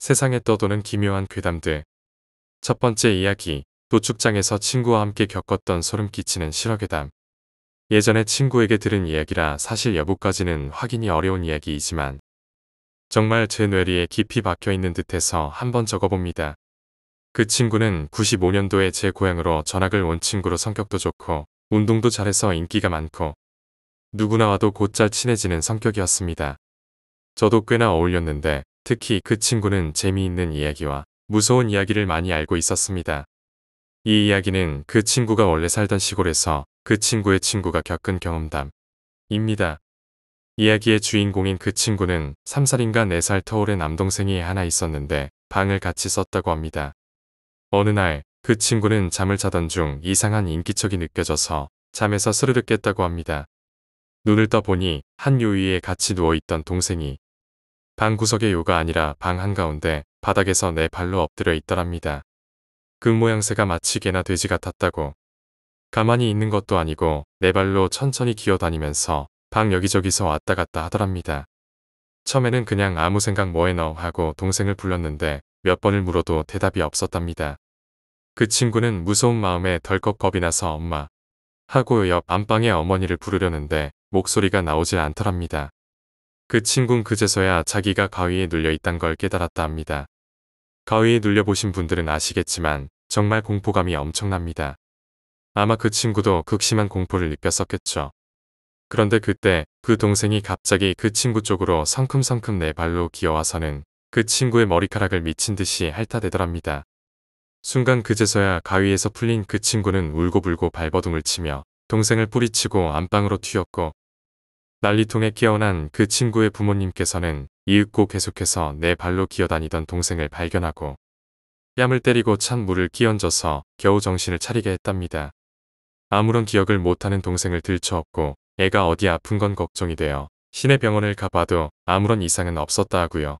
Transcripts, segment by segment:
세상에 떠도는 기묘한 괴담들. 첫 번째 이야기, 도축장에서 친구와 함께 겪었던 소름 끼치는 실화괴담. 예전에 친구에게 들은 이야기라 사실 여부까지는 확인이 어려운 이야기이지만 정말 제 뇌리에 깊이 박혀있는 듯해서 한번 적어봅니다. 그 친구는 95년도에 제 고향으로 전학을 온 친구로 성격도 좋고 운동도 잘해서 인기가 많고 누구나 와도 곧잘 친해지는 성격이었습니다. 저도 꽤나 어울렸는데 특히 그 친구는 재미있는 이야기와 무서운 이야기를 많이 알고 있었습니다. 이 이야기는 그 친구가 원래 살던 시골에서 그 친구의 친구가 겪은 경험담입니다. 이야기의 주인공인 그 친구는 3살인가 4살 터울의 남동생이 하나 있었는데 방을 같이 썼다고 합니다. 어느 날 그 친구는 잠을 자던 중 이상한 인기척이 느껴져서 잠에서 스르륵 깼다고 합니다. 눈을 떠보니 한 요 위에 같이 누워있던 동생이 방 구석의 요가 아니라 방 한가운데 바닥에서 네 발로 엎드려 있더랍니다. 그 모양새가 마치 개나 돼지 같았다고. 가만히 있는 것도 아니고 네 발로 천천히 기어다니면서 방 여기저기서 왔다 갔다 하더랍니다. 처음에는 그냥 아무 생각 뭐해 너 하고 동생을 불렀는데 몇 번을 물어도 대답이 없었답니다. 그 친구는 무서운 마음에 덜컥 겁이 나서 엄마 하고 옆 안방의 어머니를 부르려는데 목소리가 나오질 않더랍니다. 그 친구는 그제서야 자기가 가위에 눌려 있단 걸 깨달았다 합니다. 가위에 눌려보신 분들은 아시겠지만 정말 공포감이 엄청납니다. 아마 그 친구도 극심한 공포를 느꼈었겠죠. 그런데 그때 그 동생이 갑자기 그 친구 쪽으로 성큼성큼 네 발로 기어와서는 그 친구의 머리카락을 미친 듯이 핥아대더랍니다. 순간 그제서야 가위에서 풀린 그 친구는 울고불고 발버둥을 치며 동생을 뿌리치고 안방으로 튀었고 난리통에 깨어난 그 친구의 부모님께서는 이윽고 계속해서 네 발로 기어다니던 동생을 발견하고 뺨을 때리고 찬 물을 끼얹어서 겨우 정신을 차리게 했답니다. 아무런 기억을 못하는 동생을 들쳐업고 애가 어디 아픈 건 걱정이 되어 시내 병원을 가봐도 아무런 이상은 없었다 하고요.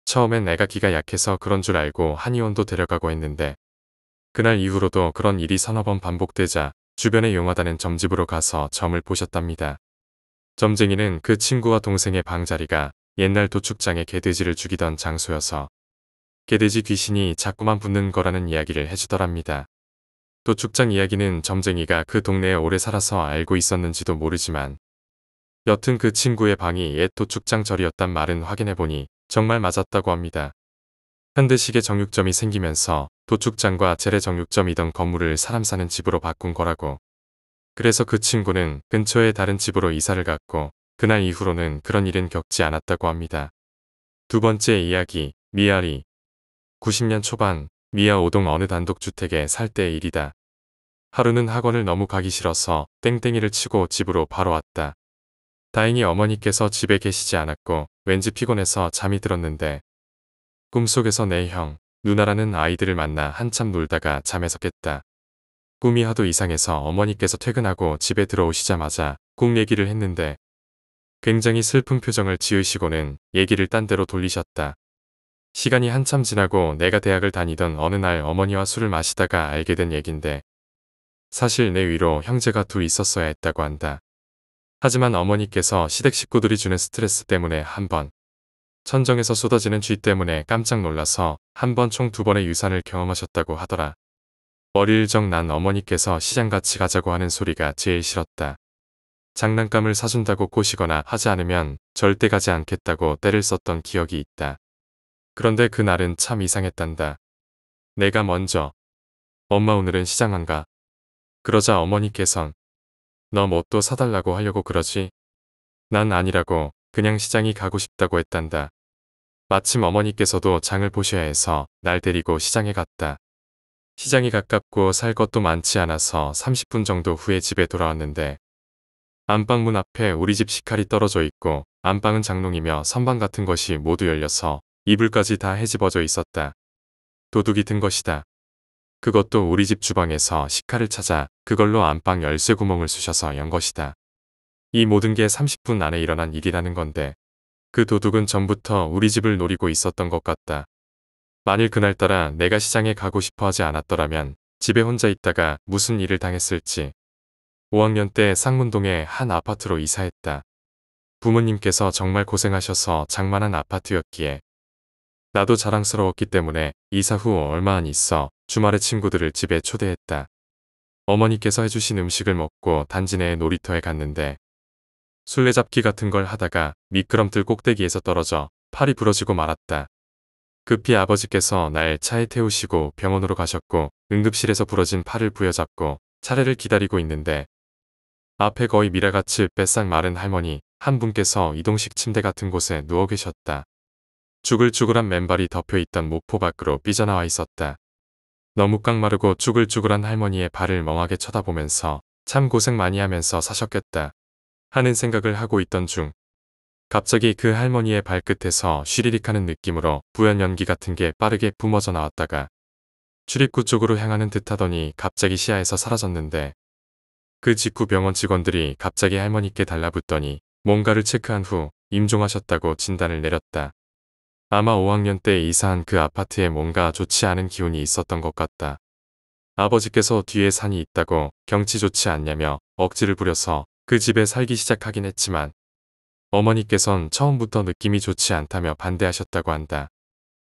처음엔 애가 기가 약해서 그런 줄 알고 한의원도 데려가고 했는데 그날 이후로도 그런 일이 서너 번 반복되자 주변에 용하다는 점집으로 가서 점을 보셨답니다. 점쟁이는 그 친구와 동생의 방자리가 옛날 도축장에 개돼지를 죽이던 장소여서 개돼지 귀신이 자꾸만 붙는 거라는 이야기를 해주더랍니다. 도축장 이야기는 점쟁이가 그 동네에 오래 살아서 알고 있었는지도 모르지만 여튼 그 친구의 방이 옛 도축장 절이었단 말은 확인해보니 정말 맞았다고 합니다. 현대식의 정육점이 생기면서 도축장과 재래정육점이던 건물을 사람 사는 집으로 바꾼 거라고. 그래서 그 친구는 근처의 다른 집으로 이사를 갔고 그날 이후로는 그런 일은 겪지 않았다고 합니다. 두 번째 이야기, 미아리. 90년 초반 미아 5동 어느 단독주택에 살 때의 일이다. 하루는 학원을 너무 가기 싫어서 땡땡이를 치고 집으로 바로 왔다. 다행히 어머니께서 집에 계시지 않았고 왠지 피곤해서 잠이 들었는데 꿈속에서 내 형, 누나라는 아이들을 만나 한참 놀다가 잠에서 깼다. 꿈이 하도 이상해서 어머니께서 퇴근하고 집에 들어오시자마자 꿈 얘기를 했는데 굉장히 슬픈 표정을 지으시고는 얘기를 딴 데로 돌리셨다. 시간이 한참 지나고 내가 대학을 다니던 어느 날 어머니와 술을 마시다가 알게 된 얘긴데 사실 내 위로 형제가 둘 있었어야 했다고 한다. 하지만 어머니께서 시댁 식구들이 주는 스트레스 때문에 한 번, 천정에서 쏟아지는 쥐 때문에 깜짝 놀라서 한 번 총 2번의 유산을 경험하셨다고 하더라. 어릴 적 난 어머니께서 시장 같이 가자고 하는 소리가 제일 싫었다. 장난감을 사준다고 꼬시거나 하지 않으면 절대 가지 않겠다고 떼를 썼던 기억이 있다. 그런데 그날은 참 이상했단다. 내가 먼저 엄마 오늘은 시장 안 가. 그러자 어머니께선 너 뭐 또 사달라고 하려고 그러지? 난 아니라고 그냥 시장이 가고 싶다고 했단다. 마침 어머니께서도 장을 보셔야 해서 날 데리고 시장에 갔다. 시장이 가깝고 살 것도 많지 않아서 30분 정도 후에 집에 돌아왔는데 안방문 앞에 우리 집 식칼이 떨어져 있고 안방은 장롱이며 선반 같은 것이 모두 열려서 이불까지 다 헤집어져 있었다. 도둑이 든 것이다. 그것도 우리 집 주방에서 식칼을 찾아 그걸로 안방 열쇠 구멍을 쑤셔서 연 것이다. 이 모든 게 30분 안에 일어난 일이라는 건데 그 도둑은 전부터 우리 집을 노리고 있었던 것 같다. 만일 그날따라 내가 시장에 가고 싶어 하지 않았더라면 집에 혼자 있다가 무슨 일을 당했을지. 5학년 때 상문동의 한 아파트로 이사했다. 부모님께서 정말 고생하셔서 장만한 아파트였기에 나도 자랑스러웠기 때문에 이사 후 얼마 안 있어 주말에 친구들을 집에 초대했다. 어머니께서 해주신 음식을 먹고 단지 내 놀이터에 갔는데 술래잡기 같은 걸 하다가 미끄럼틀 꼭대기에서 떨어져 팔이 부러지고 말았다. 급히 아버지께서 날 차에 태우시고 병원으로 가셨고 응급실에서 부러진 팔을 부여잡고 차례를 기다리고 있는데 앞에 거의 미라같이 뱃살 마른 할머니 한 분께서 이동식 침대 같은 곳에 누워 계셨다. 쭈글쭈글한 맨발이 덮여있던 목포 밖으로 삐져나와 있었다. 너무 깡마르고 쭈글쭈글한 할머니의 발을 멍하게 쳐다보면서 참 고생 많이 하면서 사셨겠다 하는 생각을 하고 있던 중 갑자기 그 할머니의 발끝에서 쉬리릭 하는 느낌으로 부연 연기 같은 게 빠르게 뿜어져 나왔다가 출입구 쪽으로 향하는 듯 하더니 갑자기 시야에서 사라졌는데 그 직후 병원 직원들이 갑자기 할머니께 달라붙더니 뭔가를 체크한 후 임종하셨다고 진단을 내렸다. 아마 5학년 때 이사한 그 아파트에 뭔가 좋지 않은 기운이 있었던 것 같다. 아버지께서 뒤에 산이 있다고 경치 좋지 않냐며 억지를 부려서 그 집에 살기 시작하긴 했지만 어머니께선 처음부터 느낌이 좋지 않다며 반대하셨다고 한다.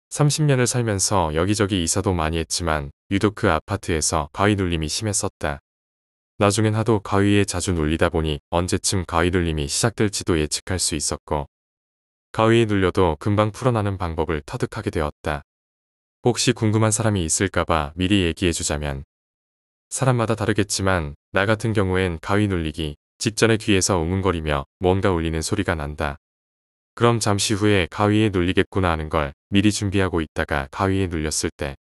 30년을 살면서 여기저기 이사도 많이 했지만 유독 그 아파트에서 가위 눌림이 심했었다. 나중엔 하도 가위에 자주 눌리다 보니 언제쯤 가위 눌림이 시작될지도 예측할 수 있었고 가위에 눌려도 금방 풀어나는 방법을 터득하게 되었다. 혹시 궁금한 사람이 있을까봐 미리 얘기해주자면 사람마다 다르겠지만 나 같은 경우엔 가위 눌리기 직전에 귀에서 웅웅거리며 뭔가 울리는 소리가 난다. 그럼 잠시 후에 가위에 눌리겠구나 하는 걸 미리 준비하고 있다가 가위에 눌렸을 때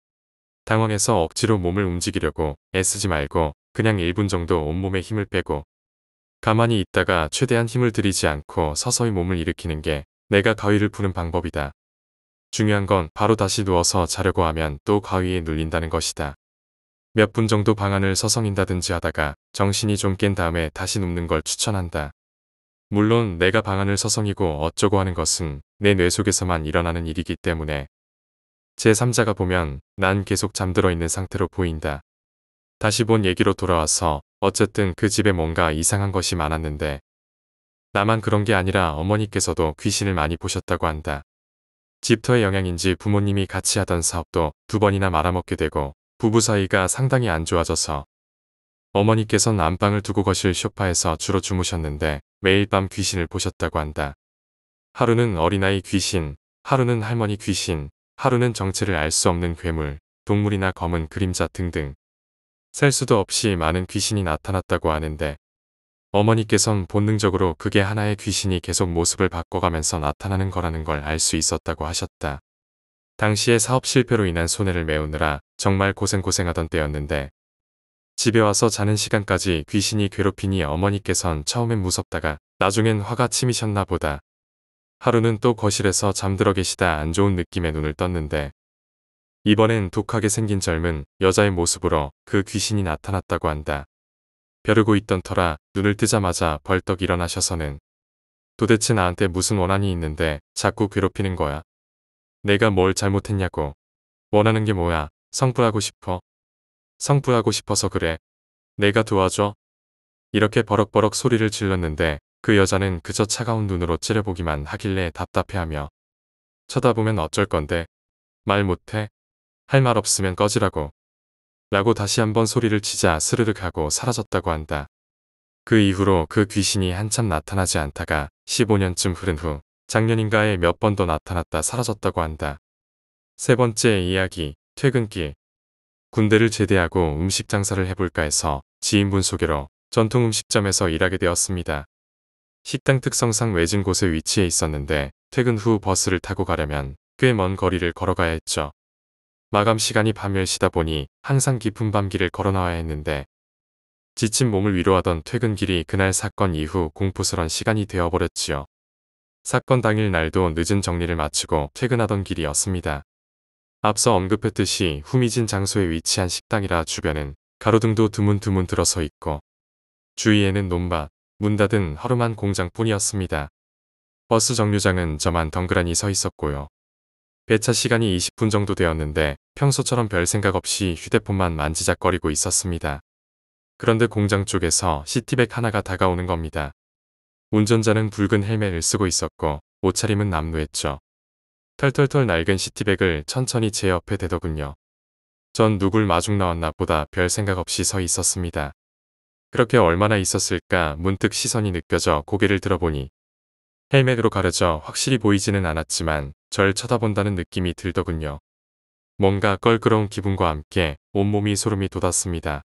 당황해서 억지로 몸을 움직이려고 애쓰지 말고 그냥 1분 정도 온몸에 힘을 빼고 가만히 있다가 최대한 힘을 들이지 않고 서서히 몸을 일으키는 게 내가 가위를 푸는 방법이다. 중요한 건 바로 다시 누워서 자려고 하면 또 가위에 눌린다는 것이다. 몇 분 정도 방안을 서성인다든지 하다가 정신이 좀 깬 다음에 다시 눕는 걸 추천한다. 물론 내가 방안을 서성이고 어쩌고 하는 것은 내 뇌 속에서만 일어나는 일이기 때문에 제3자가 보면 난 계속 잠들어 있는 상태로 보인다. 다시 본 얘기로 돌아와서 어쨌든 그 집에 뭔가 이상한 것이 많았는데 나만 그런 게 아니라 어머니께서도 귀신을 많이 보셨다고 한다. 집터의 영향인지 부모님이 같이 하던 사업도 2번이나 말아먹게 되고 부부 사이가 상당히 안 좋아져서 어머니께선 안방을 두고 거실 소파에서 주로 주무셨는데 매일 밤 귀신을 보셨다고 한다. 하루는 어린아이 귀신, 하루는 할머니 귀신, 하루는 정체를 알 수 없는 괴물, 동물이나 검은 그림자 등등 셀 수도 없이 많은 귀신이 나타났다고 하는데 어머니께선 본능적으로 그게 하나의 귀신이 계속 모습을 바꿔가면서 나타나는 거라는 걸 알 수 있었다고 하셨다. 당시에 사업 실패로 인한 손해를 메우느라 정말 고생하던 때였는데 집에 와서 자는 시간까지 귀신이 괴롭히니 어머니께선 처음엔 무섭다가 나중엔 화가 치미셨나 보다. 하루는 또 거실에서 잠들어 계시다 안 좋은 느낌에 눈을 떴는데 이번엔 독하게 생긴 젊은 여자의 모습으로 그 귀신이 나타났다고 한다. 벼르고 있던 터라 눈을 뜨자마자 벌떡 일어나셔서는 도대체 나한테 무슨 원한이 있는데 자꾸 괴롭히는 거야. 내가 뭘 잘못했냐고. 원하는 게 뭐야. 성불하고 싶어. 성불하고 싶어서 그래. 내가 도와줘. 이렇게 버럭버럭 소리를 질렀는데 그 여자는 그저 차가운 눈으로 째려보기만 하길래 답답해하며 쳐다보면 어쩔 건데. 말 못해. 할 말 없으면 꺼지라고. 라고 다시 한번 소리를 치자 스르륵 하고 사라졌다고 한다. 그 이후로 그 귀신이 한참 나타나지 않다가 15년쯤 흐른 후 작년인가에 몇 번 더 나타났다 사라졌다고 한다. 세 번째 이야기, 퇴근길. 군대를 제대하고 음식 장사를 해볼까 해서 지인분 소개로 전통 음식점에서 일하게 되었습니다. 식당 특성상 외진 곳에 위치해 있었는데 퇴근 후 버스를 타고 가려면 꽤 먼 거리를 걸어가야 했죠. 마감 시간이 밤 10시다 보니 항상 깊은 밤길을 걸어 나와야 했는데 지친 몸을 위로하던 퇴근길이 그날 사건 이후 공포스런 시간이 되어버렸지요. 사건 당일 날도 늦은 정리를 마치고 퇴근하던 길이었습니다. 앞서 언급했듯이 후미진 장소에 위치한 식당이라 주변은 가로등도 드문드문 들어서 있고 주위에는 논밭, 문 닫은 허름한 공장뿐이었습니다. 버스 정류장은 저만 덩그러니 서 있었고요. 배차 시간이 20분 정도 되었는데 평소처럼 별 생각 없이 휴대폰만 만지작거리고 있었습니다. 그런데 공장 쪽에서 시티백 하나가 다가오는 겁니다. 운전자는 붉은 헬멧을 쓰고 있었고 옷차림은 남루했죠. 털털털 낡은 시티백을 천천히 제 옆에 대더군요. 전 누굴 마중 나왔나 보다 별 생각 없이 서 있었습니다. 그렇게 얼마나 있었을까 문득 시선이 느껴져 고개를 들어보니 헬멧으로 가려져 확실히 보이지는 않았지만 절 쳐다본다는 느낌이 들더군요. 뭔가 껄끄러운 기분과 함께 온몸이 소름이 돋았습니다.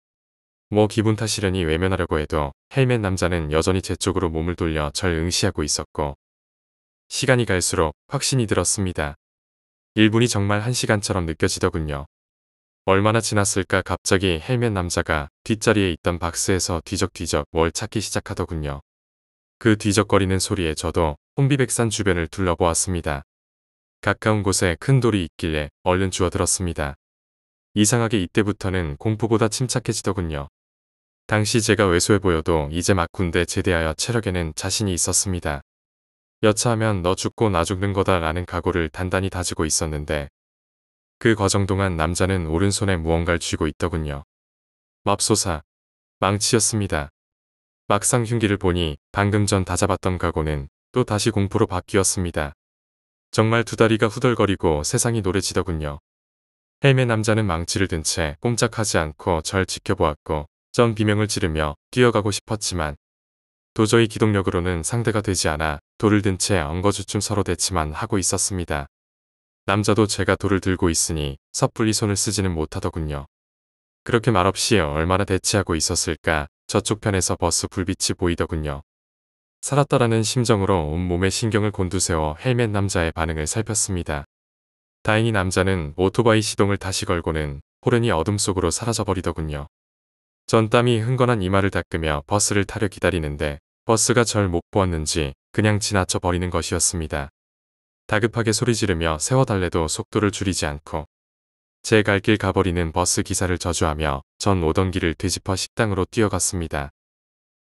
뭐 기분 탓이려니 외면하려고 해도 헬멧 남자는 여전히 제 쪽으로 몸을 돌려 절 응시하고 있었고 시간이 갈수록 확신이 들었습니다. 1분이 정말 1시간처럼 느껴지더군요. 얼마나 지났을까 갑자기 헬멧 남자가 뒷자리에 있던 박스에서 뒤적뒤적 뭘 찾기 시작하더군요. 그 뒤적거리는 소리에 저도 혼비백산 주변을 둘러보았습니다. 가까운 곳에 큰 돌이 있길래 얼른 주워들었습니다. 이상하게 이때부터는 공포보다 침착해지더군요. 당시 제가 왜소해 보여도 이제 막 군대 제대하여 체력에는 자신이 있었습니다. 여차하면 너 죽고 나 죽는 거다 라는 각오를 단단히 다지고 있었는데 그 과정 동안 남자는 오른손에 무언가를 쥐고 있더군요. 맙소사, 망치였습니다. 막상 흉기를 보니 방금 전 다잡았던 각오는 또 다시 공포로 바뀌었습니다. 정말 두 다리가 후덜거리고 세상이 노래지더군요. 헬멧 남자는 망치를 든 채 꼼짝하지 않고 절 지켜보았고 전 비명을 지르며 뛰어가고 싶었지만 도저히 기동력으로는 상대가 되지 않아 돌을 든 채 엉거주춤 서로 대치만 하고 있었습니다. 남자도 제가 돌을 들고 있으니 섣불리 손을 쓰지는 못하더군요. 그렇게 말없이 얼마나 대치하고 있었을까 저쪽 편에서 버스 불빛이 보이더군요. 살았다라는 심정으로 온몸에 신경을 곤두세워 헬멧 남자의 반응을 살폈습니다. 다행히 남자는 오토바이 시동을 다시 걸고는 호련히 어둠 속으로 사라져버리더군요. 전 땀이 흥건한 이마를 닦으며 버스를 타려 기다리는데 버스가 절 못 보았는지 그냥 지나쳐 버리는 것이었습니다. 다급하게 소리 지르며 세워달래도 속도를 줄이지 않고 제 갈 길 가버리는 버스 기사를 저주하며 전 오던 길을 되짚어 식당으로 뛰어갔습니다.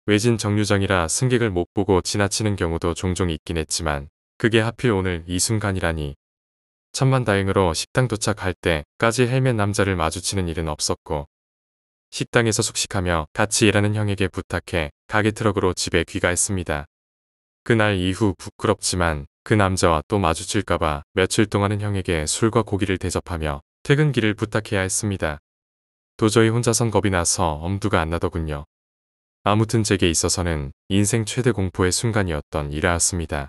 외진 정류장이라 승객을 못 보고 지나치는 경우도 종종 있긴 했지만 그게 하필 오늘 이 순간이라니. 천만다행으로 식당 도착할 때까지 헬멧 남자를 마주치는 일은 없었고 식당에서 숙식하며 같이 일하는 형에게 부탁해 가게 트럭으로 집에 귀가했습니다. 그날 이후 부끄럽지만 그 남자와 또 마주칠까봐 며칠 동안은 형에게 술과 고기를 대접하며 퇴근길을 부탁해야 했습니다. 도저히 혼자선 겁이 나서 엄두가 안 나더군요. 아무튼 제게 있어서는 인생 최대 공포의 순간이었던 일화였습니다.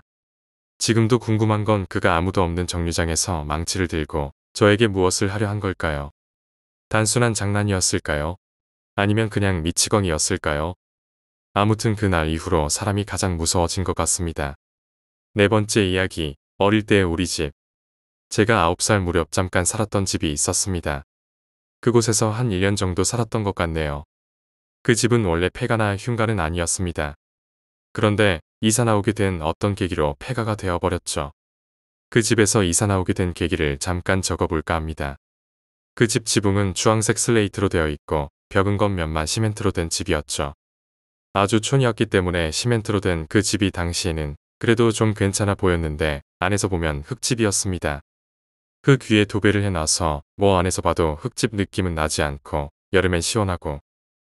지금도 궁금한 건 그가 아무도 없는 정류장에서 망치를 들고 저에게 무엇을 하려 한 걸까요? 단순한 장난이었을까요? 아니면 그냥 미치광이였을까요? 아무튼 그날 이후로 사람이 가장 무서워진 것 같습니다. 네 번째 이야기, 어릴 때의 우리 집. 제가 9살 무렵 잠깐 살았던 집이 있었습니다. 그곳에서 한 1년 정도 살았던 것 같네요. 그 집은 원래 폐가나 흉가는 아니었습니다. 그런데 이사 나오게 된 어떤 계기로 폐가가 되어버렸죠. 그 집에서 이사 나오게 된 계기를 잠깐 적어볼까 합니다. 그 집 지붕은 주황색 슬레이트로 되어 있고 벽은 겉면만 시멘트로 된 집이었죠. 아주 촌이었기 때문에 시멘트로 된 그 집이 당시에는 그래도 좀 괜찮아 보였는데 안에서 보면 흙집이었습니다. 흙 위에 도배를 해놔서 뭐 안에서 봐도 흙집 느낌은 나지 않고 여름엔 시원하고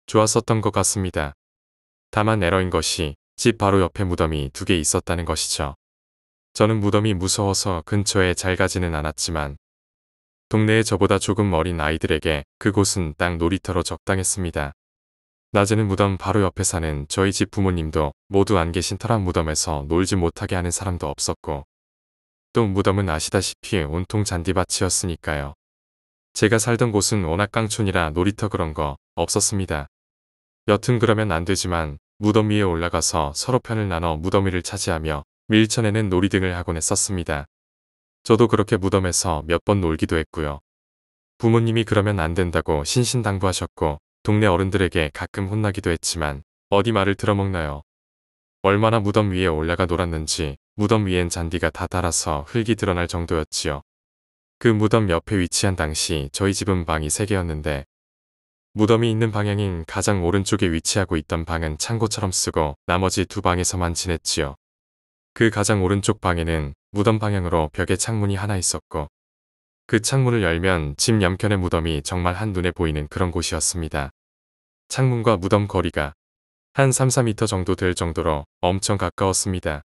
좋았었던 것 같습니다. 다만 에러인 것이 집 바로 옆에 무덤이 2개 있었다는 것이죠. 저는 무덤이 무서워서 근처에 잘 가지는 않았지만 동네에 저보다 조금 어린 아이들에게 그곳은 딱 놀이터로 적당했습니다. 낮에는 무덤 바로 옆에 사는 저희 집 부모님도 모두 안 계신 터라 무덤에서 놀지 못하게 하는 사람도 없었고 또 무덤은 아시다시피 온통 잔디밭이었으니까요. 제가 살던 곳은 워낙 깡촌이라 놀이터 그런 거 없었습니다. 여튼 그러면 안 되지만 무덤 위에 올라가서 서로 편을 나눠 무덤 위를 차지하며 밀천에는 놀이등을 하곤 했었습니다. 저도 그렇게 무덤에서 몇 번 놀기도 했고요. 부모님이 그러면 안 된다고 신신당부하셨고 동네 어른들에게 가끔 혼나기도 했지만 어디 말을 들어먹나요. 얼마나 무덤 위에 올라가 놀았는지 무덤 위엔 잔디가 다 닳아서 흙이 드러날 정도였지요. 그 무덤 옆에 위치한 당시 저희 집은 방이 3개였는데 무덤이 있는 방향인 가장 오른쪽에 위치하고 있던 방은 창고처럼 쓰고 나머지 2방에서만 지냈지요. 그 가장 오른쪽 방에는 무덤 방향으로 벽에 창문이 하나 있었고 그 창문을 열면 집 옆편의 무덤이 정말 한눈에 보이는 그런 곳이었습니다. 창문과 무덤 거리가 한 3-4m 정도 될 정도로 엄청 가까웠습니다.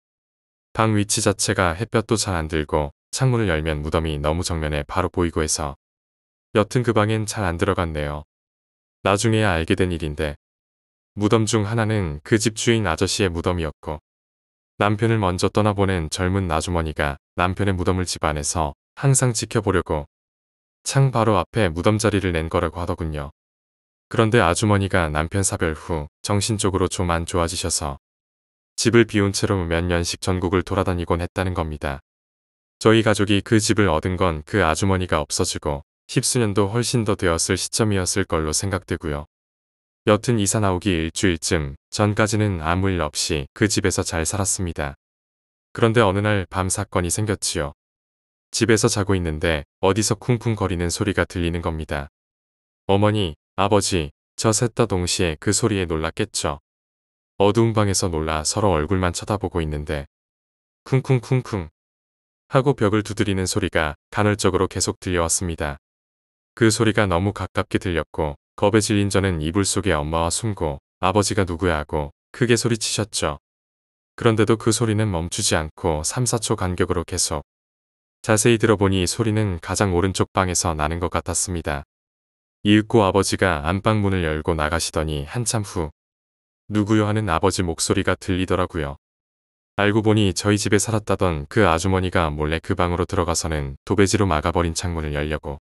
방 위치 자체가 햇볕도 잘 안 들고 창문을 열면 무덤이 너무 정면에 바로 보이고 해서 여튼 그 방엔 잘 안 들어갔네요. 나중에야 알게 된 일인데 무덤 중 하나는 그 집 주인 아저씨의 무덤이었고 남편을 먼저 떠나보낸 젊은 아주머니가 남편의 무덤을 집 안에서 항상 지켜보려고 창 바로 앞에 무덤 자리를 낸 거라고 하더군요. 그런데 아주머니가 남편 사별 후 정신적으로 좀 안 좋아지셔서 집을 비운 채로 몇 년씩 전국을 돌아다니곤 했다는 겁니다. 저희 가족이 그 집을 얻은 건 그 아주머니가 없어지고 십수년도 훨씬 더 되었을 시점이었을 걸로 생각되고요. 여튼 이사 나오기 일주일쯤 전까지는 아무 일 없이 그 집에서 잘 살았습니다. 그런데 어느 날 밤 사건이 생겼지요. 집에서 자고 있는데 어디서 쿵쿵거리는 소리가 들리는 겁니다. 어머니, 아버지, 저 셋 다 동시에 그 소리에 놀랐겠죠. 어두운 방에서 놀라 서로 얼굴만 쳐다보고 있는데 쿵쿵쿵쿵 하고 벽을 두드리는 소리가 간헐적으로 계속 들려왔습니다. 그 소리가 너무 가깝게 들렸고 겁에 질린 저는 이불 속에 엄마와 숨고 아버지가 누구야 하고 크게 소리치셨죠. 그런데도 그 소리는 멈추지 않고 3, 4초 간격으로 계속. 자세히 들어보니 소리는 가장 오른쪽 방에서 나는 것 같았습니다. 이윽고 아버지가 안방 문을 열고 나가시더니 한참 후 누구요 하는 아버지 목소리가 들리더라고요. 알고 보니 저희 집에 살았다던 그 아주머니가 몰래 그 방으로 들어가서는 도배지로 막아버린 창문을 열려고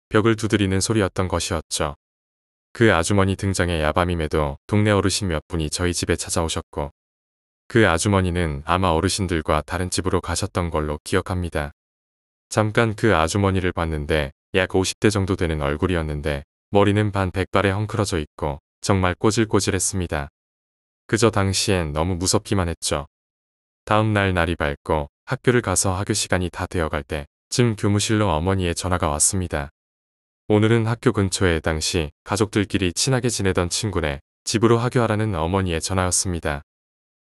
벽을 두드리는 소리였던 것이었죠. 그 아주머니 등장에 야밤임에도 동네 어르신 몇 분이 저희 집에 찾아오셨고 그 아주머니는 아마 어르신들과 다른 집으로 가셨던 걸로 기억합니다. 잠깐 그 아주머니를 봤는데 약 50대 정도 되는 얼굴이었는데 머리는 반 백발에 헝클어져 있고 정말 꼬질꼬질했습니다. 그저 당시엔 너무 무섭기만 했죠. 다음 날 날이 밝고 학교를 가서 학교 시간이 다 되어갈 때쯤 교무실로 어머니의 전화가 왔습니다. 오늘은 학교 근처에 당시 가족들끼리 친하게 지내던 친구네 집으로 하교하라는 어머니의 전화였습니다.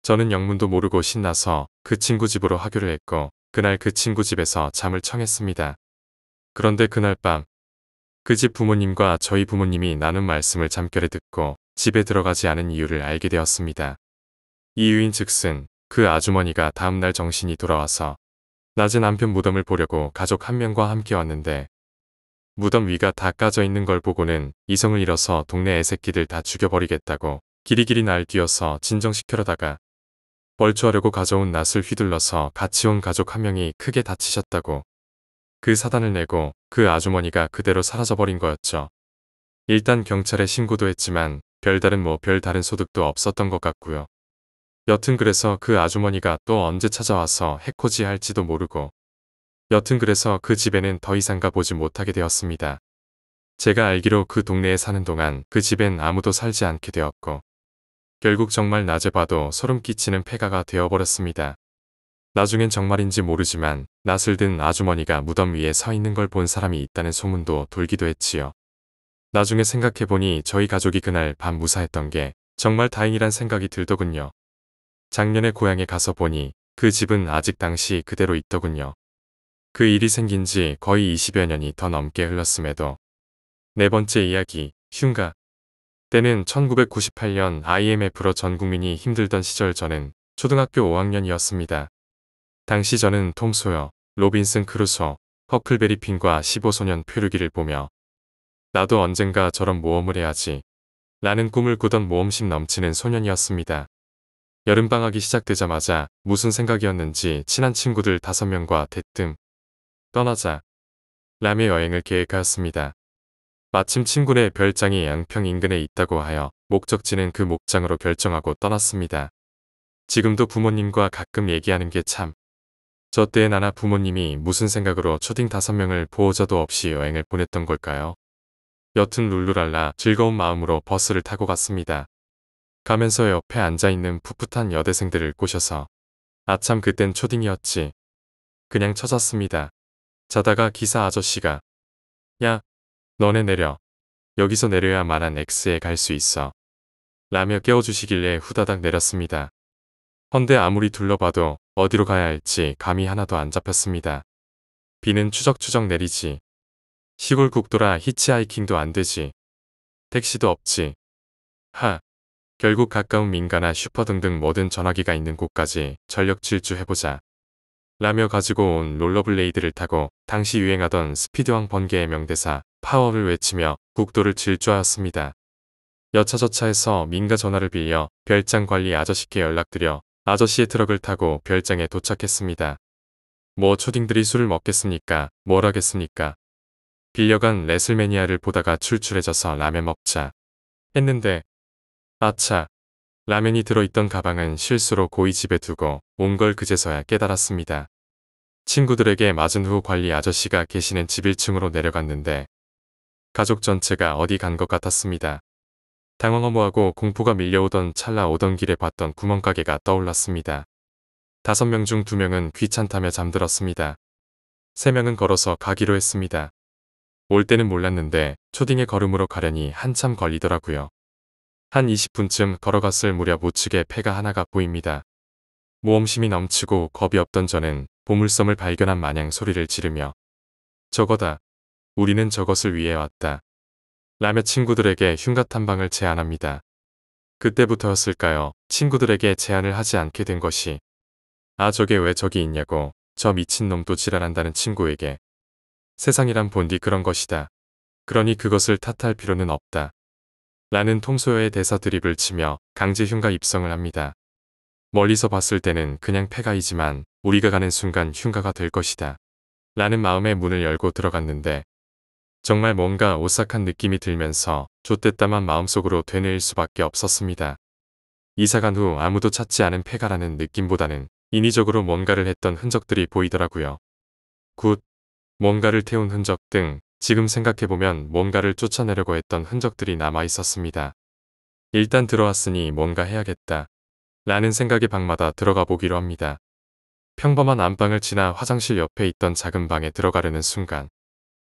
저는 영문도 모르고 신나서 그 친구 집으로 하교를 했고 그날 그 친구 집에서 잠을 청했습니다. 그런데 그날 밤 그 집 부모님과 저희 부모님이 나눈 말씀을 잠결에 듣고 집에 들어가지 않은 이유를 알게 되었습니다. 이유인 즉슨 그 아주머니가 다음날 정신이 돌아와서 낮에 남편 무덤을 보려고 가족 한 명과 함께 왔는데 무덤 위가 다 까져 있는 걸 보고는 이성을 잃어서 동네 애새끼들 다 죽여버리겠다고 길이길이 날뛰어서 진정시키려다가 벌초하려고 가져온 낫을 휘둘러서 같이 온 가족 한 명이 크게 다치셨다고 그 사단을 내고 그 아주머니가 그대로 사라져버린 거였죠. 일단 경찰에 신고도 했지만 별다른 소득도 없었던 것 같고요. 여튼 그래서 그 아주머니가 또 언제 찾아와서 해코지 할지도 모르고 여튼 그래서 그 집에는 더 이상 가보지 못하게 되었습니다. 제가 알기로 그 동네에 사는 동안 그 집엔 아무도 살지 않게 되었고 결국 정말 낮에 봐도 소름 끼치는 폐가가 되어버렸습니다. 나중엔 정말인지 모르지만 낫을 든 아주머니가 무덤 위에 서 있는 걸 본 사람이 있다는 소문도 돌기도 했지요. 나중에 생각해보니 저희 가족이 그날 밤 무사했던 게 정말 다행이란 생각이 들더군요. 작년에 고향에 가서 보니 그 집은 아직 당시 그대로 있더군요. 그 일이 생긴 지 거의 20여 년이 더 넘게 흘렀음에도. 네 번째 이야기, 흉가. 때는 1998년 IMF로 전 국민이 힘들던 시절 저는 초등학교 5학년이었습니다. 당시 저는 톰 소여, 로빈슨 크루소, 허클베리 핀과 15소년 표류기를 보며 나도 언젠가 저런 모험을 해야지 라는 꿈을 꾸던 모험심 넘치는 소년이었습니다. 여름방학이 시작되자마자 무슨 생각이었는지 친한 친구들 5명과 대뜸 떠나자 라며 여행을 계획하였습니다. 마침 친구네 별장이 양평 인근에 있다고 하여 목적지는 그 목장으로 결정하고 떠났습니다. 지금도 부모님과 가끔 얘기하는 게 참. 저 때의 나나 부모님이 무슨 생각으로 초딩 5명을 보호자도 없이 여행을 보냈던 걸까요? 여튼 룰루랄라 즐거운 마음으로 버스를 타고 갔습니다. 가면서 옆에 앉아있는 풋풋한 여대생들을 꼬셔서 아참 그땐 초딩이었지. 그냥 쳐잤습니다. 자다가 기사 아저씨가 야, 너네 내려. 여기서 내려야만한 X에 갈 수 있어. 라며 깨워주시길래 후다닥 내렸습니다. 헌데 아무리 둘러봐도 어디로 가야 할지 감이 하나도 안 잡혔습니다. 비는 추적추적 내리지. 시골 국도라 히치하이킹도 안 되지. 택시도 없지. 결국 가까운 민가나 슈퍼 등등 모든 전화기가 있는 곳까지 전력 질주해보자. 라며 가지고 온 롤러블레이드를 타고 당시 유행하던 스피드왕 번개의 명대사 파워를 외치며 국도를 질주하였습니다. 여차저차해서 민가 전화를 빌려 별장 관리 아저씨께 연락드려 아저씨의 트럭을 타고 별장에 도착했습니다. 뭐 초딩들이 술을 먹겠습니까? 뭘 하겠습니까? 빌려간 레슬매니아를 보다가 출출해져서 라면 먹자 했는데 아차, 라면이 들어있던 가방은 실수로 고이 집에 두고 온 걸 그제서야 깨달았습니다. 친구들에게 맞은 후 관리 아저씨가 계시는 집 1층으로 내려갔는데 가족 전체가 어디 간 것 같았습니다. 당황하고 공포가 밀려오던 찰나 오던 길에 봤던 구멍가게가 떠올랐습니다. 5명 중 2명은 귀찮다며 잠들었습니다. 3명은 걸어서 가기로 했습니다. 올 때는 몰랐는데 초딩의 걸음으로 가려니 한참 걸리더라고요. 한 20분쯤 걸어갔을 무렵 우측에 폐가 하나가 보입니다. 모험심이 넘치고 겁이 없던 저는 보물섬을 발견한 마냥 소리를 지르며 저거다. 우리는 저것을 위해 왔다. 라며 친구들에게 흉가 탐방을 제안합니다. 그때부터였을까요? 친구들에게 제안을 하지 않게 된 것이. 아 저게 왜 저기 있냐고 저 미친놈도 지랄한다는 친구에게 세상이란 본디 그런 것이다. 그러니 그것을 탓할 필요는 없다. 라는 통소여의 대사 드립을 치며 강제 흉가 입성을 합니다. 멀리서 봤을 때는 그냥 폐가이지만 우리가 가는 순간 흉가가 될 것이다. 라는 마음에 문을 열고 들어갔는데 정말 뭔가 오싹한 느낌이 들면서 좆됐다만 마음속으로 되뇌일 수밖에 없었습니다. 이사간 후 아무도 찾지 않은 폐가라는 느낌보다는 인위적으로 뭔가를 했던 흔적들이 보이더라고요. 굿. 뭔가를 태운 흔적 등 지금 생각해보면 뭔가를 쫓아내려고 했던 흔적들이 남아 있었습니다. 일단 들어왔으니 뭔가 해야겠다. 라는 생각에 방마다 들어가 보기로 합니다. 평범한 안방을 지나 화장실 옆에 있던 작은 방에 들어가려는 순간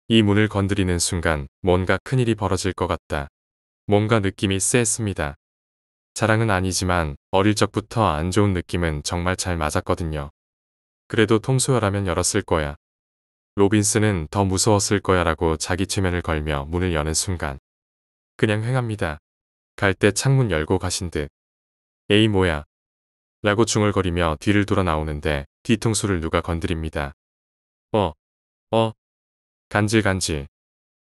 이 문을 건드리는 순간 뭔가 큰일이 벌어질 것 같다. 뭔가 느낌이 쎄했습니다. 자랑은 아니지만 어릴 적부터 안 좋은 느낌은 정말 잘 맞았거든요. 그래도 통소여라면 열었을 거야. 로빈스는 더 무서웠을 거야 라고 자기 최면을 걸며 문을 여는 순간 그냥 횡합니다. 갈 때 창문 열고 가신 듯. 에이 뭐야. 라고 중얼거리며 뒤를 돌아 나오는데 뒤통수를 누가 건드립니다. 간질간질.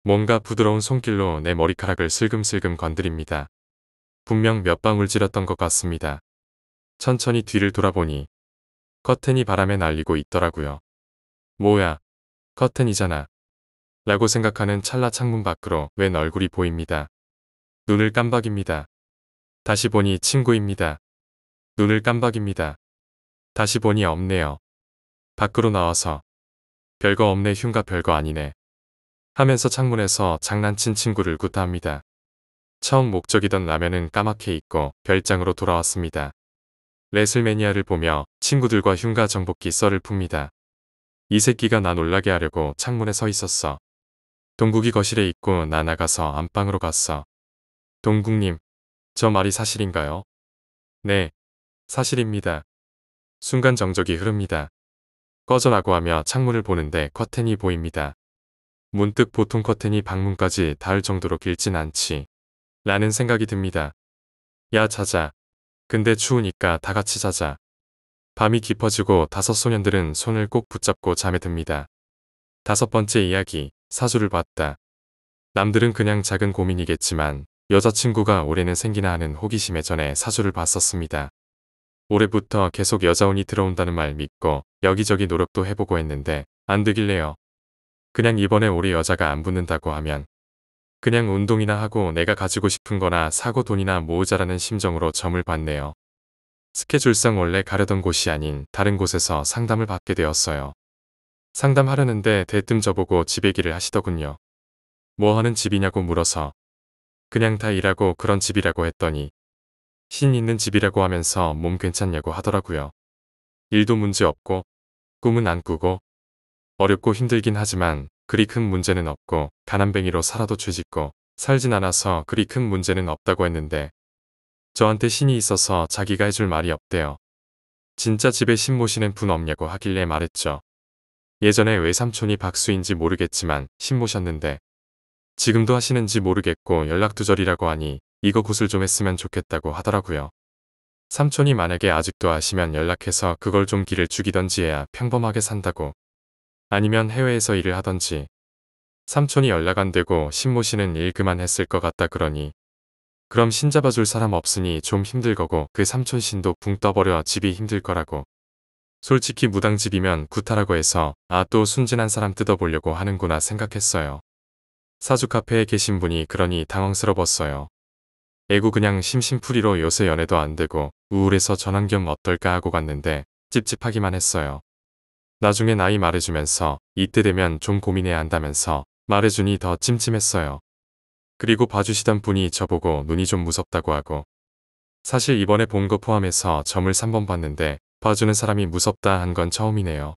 뭔가 부드러운 손길로 내 머리카락을 슬금슬금 건드립니다. 분명 몇 방울 찔렀던 것 같습니다. 천천히 뒤를 돌아보니 커튼이 바람에 날리고 있더라고요. 뭐야. 커튼이잖아. 라고 생각하는 찰나 창문 밖으로 웬 얼굴이 보입니다. 눈을 깜박입니다. 다시 보니 친구입니다. 눈을 깜박입니다. 다시 보니 없네요. 밖으로 나와서 별거 없네 흉가 별거 아니네. 하면서 창문에서 장난친 친구를 구타합니다. 처음 목적이던 라면은 까맣게 잊고 별장으로 돌아왔습니다. 레슬매니아를 보며 친구들과 흉가 정복기 썰을 풉니다. 이 새끼가 나 놀라게 하려고 창문에 서 있었어. 동국이 거실에 있고 나 나가서 안방으로 갔어. 동국님, 저 말이 사실인가요? 네, 사실입니다. 순간 정적이 흐릅니다. 꺼져라고 하며 창문을 보는데 커튼이 보입니다. 문득 보통 커튼이 방문까지 닿을 정도로 길진 않지. 라는 생각이 듭니다. 야 자자. 근데 추우니까 다 같이 자자. 밤이 깊어지고 5 소년들은 손을 꼭 붙잡고 잠에 듭니다. 5번째 이야기, 사주를 봤다. 남들은 그냥 작은 고민이겠지만 여자친구가 올해는 생기나 하는 호기심에 전에 사주를 봤었습니다. 올해부터 계속 여자운이 들어온다는 말 믿고 여기저기 노력도 해보고 했는데 안 되길래요. 그냥 이번에 올해 여자가 안 붙는다고 하면 그냥 운동이나 하고 내가 가지고 싶은 거나 사고 돈이나 모으자라는 심정으로 점을 봤네요. 스케줄상 원래 가려던 곳이 아닌 다른 곳에서 상담을 받게 되었어요. 상담하려는데 대뜸 저보고 집 얘기를 하시더군요. 뭐 하는 집이냐고 물어서 그냥 다 일하고 그런 집이라고 했더니 신 있는 집이라고 하면서 몸 괜찮냐고 하더라고요. 일도 문제 없고 꿈은 안 꾸고 어렵고 힘들긴 하지만 그리 큰 문제는 없고 가난뱅이로 살아도 죄짓고 살진 않아서 그리 큰 문제는 없다고 했는데 저한테 신이 있어서 자기가 해줄 말이 없대요. 진짜 집에 신 모시는 분 없냐고 하길래 말했죠. 예전에 외삼촌이 박수인지 모르겠지만 신 모셨는데 지금도 하시는지 모르겠고 연락두절이라고 하니 이거 구슬 좀 했으면 좋겠다고 하더라고요. 삼촌이 만약에 아직도 아시면 연락해서 그걸 좀 기를 죽이던지 해야 평범하게 산다고. 아니면 해외에서 일을 하던지. 삼촌이 연락 안 되고 신모 씨는 일 그만했을 것 같다 그러니. 그럼 신 잡아줄 사람 없으니 좀 힘들 거고 그 삼촌 신도 붕 떠버려 집이 힘들 거라고. 솔직히 무당집이면 구타라고 해서 아 또 순진한 사람 뜯어보려고 하는구나 생각했어요. 사주 카페에 계신 분이 그러니 당황스러웠어요. 애구 그냥 심심풀이로 요새 연애도 안 되고 우울해서 전화 겸 어떨까 하고 갔는데 찝찝하기만 했어요. 나중에 나이 말해주면서 이때 되면 좀 고민해야 한다면서 말해주니 더 찜찜했어요. 그리고 봐주시던 분이 저보고 눈이 좀 무섭다고 하고. 사실 이번에 본 거 포함해서 점을 3번 봤는데 봐주는 사람이 무섭다 한 건 처음이네요.